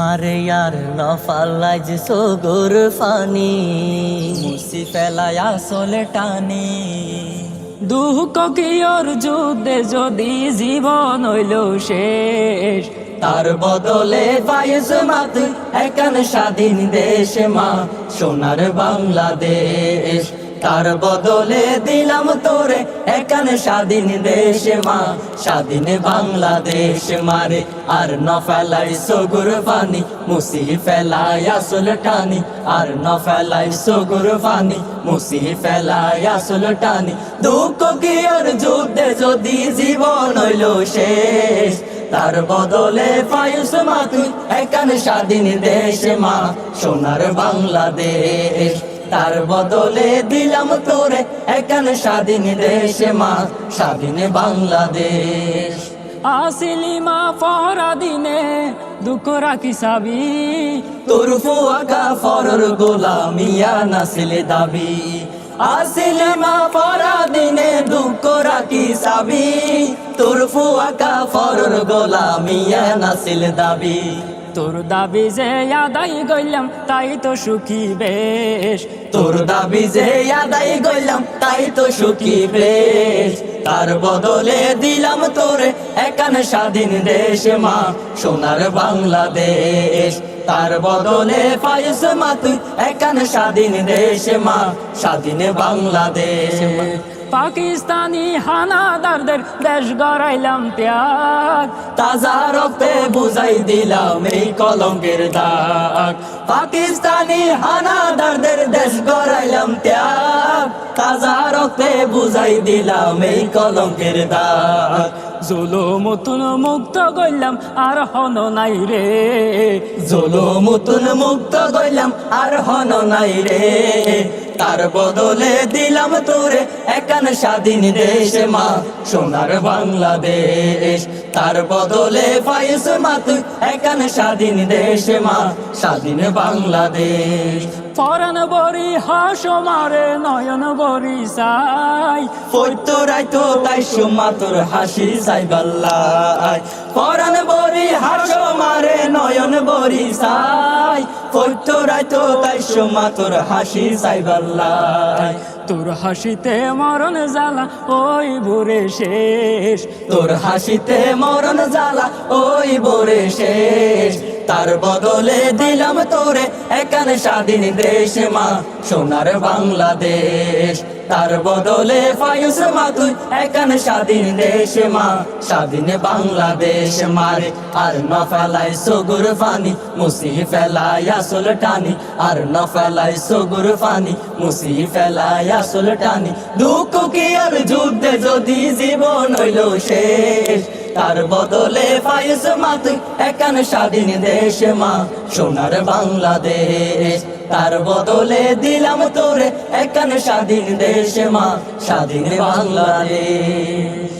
মারে আর নফালাই যে সগর ফানি মুসি ফেলায় আসলে টানি। দুঃখ কিয়র যুদ্ধে যদি জীবন হইল শেষ, তার বদলে পাইস মা তুই একান স্বাধীন দেশ মা সোনার বাংলাদেশ। তার বদলে দিলাম তোরে একান স্বাধীন দেশ মা স্বাধীন বাংলাদেশ। মারে আর ন ফেলাই সগুর পানি মুসি ফেলাই আসল টানি। আর ন ফেলাই সগুর পানি মুসি ফেলাই আসল টানি। দুঃখ কি আর যুদ্ধে যদি জীবন হইল শেষ, তার বদলে পাইস মা তুই একান স্বাধীন দেশ মা সোনার বাংলাদেশ। তার বদলে দিলাম তোরে একান স্বাধীন দেশ মা স্বাধীন বাংলাদেশ। আসিলি মা পরা দিনে দুঃখ রাখি সাবি, তোর ফুয়াকা ফরর গোলামিয়া নাসিলে দাবি। আসিলি মা পরা দিনে দুঃখ রাখি সাবি, তোর ফুয়াকা ফরর গোলামিয়া নাসিল দাবি। তোর দাবি যে আদায় গইলাম তাই তো সুখী বেশ, তোর দাবি যে আদায় গইলাম তাই তো সুখী বেশ। তার বদলে দিলাম তোরে একান স্বাধীন দেশ মা সোনার বাংলাদেশ। তার বদলে পাইস মা তুই একান স্বাধীন দেশ মা স্বাধীন বাংলাদেশ। পাকিস্তানি হানাদারদের দেশ গড়াইলাম ত্যাগ, তাজা রক্তে বুঝাই দিলাম এই কলঙ্কের দাগ। পাকিস্তানি হানাদারদের দেশ গড়াইলাম ত্যাগ, তাজা রক্তে বুঝাই দিলাম এই কলঙ্কের দাগ। জুলুমতুন মুক্ত গইলাম আর হন নাই রে, জুলুমতুন মুক্ত গইলাম আর হন নাই রে। তার বদলে দিলাম তোরে একান স্বাধীন দেশ মা সোনার বাংলাদেশ। তার বদলে পাইস মা তুই একান স্বাধীন দেশ মা স্বাধীন বাংলাদেশ। পরাণ বরি হাস মারে নয়ন বরি সাই, ফৈতরাই তো তাই সুমা তোর হাসি সাইবাল্লাই। পরাণ বরি হাস মারে নয়ন বরি সাই, ফৈতরাই তো তাই সুমা তোর হাসি সাইবাল্লাই। তোর হাসিতে মরণ জ্বালা ওই ভোরে শেষ, তোর হাসিতে মরণ জ্বালা ওই ভোরে শেষ। তার বদলে দিলাম তোরে একান স্বাধীন দেশ মা সোনার বাংলাদেশ। তার বদলে পাইস মা তুই একান স্বাধীন দেশ মা স্বাধীন বাংলাদেশ। মারে আর ন ফেলাই সগুর পানি মুসি ফেলাই আসল টানি। আর ন ফেলাই সগুর পানি মুসি ফেলাই আসল টানি। দুঃখ কি আর যুদ্ধে যদি জীবন হইল শেষ, তার বদলে পাইস মা তুই একান স্বাধীন দেশ মা সোনার বাংলাদেশ। তার বদলে দিলাম তোরে একান স্বাধীন দেশ মা স্বাধীন বাংলাদেশ।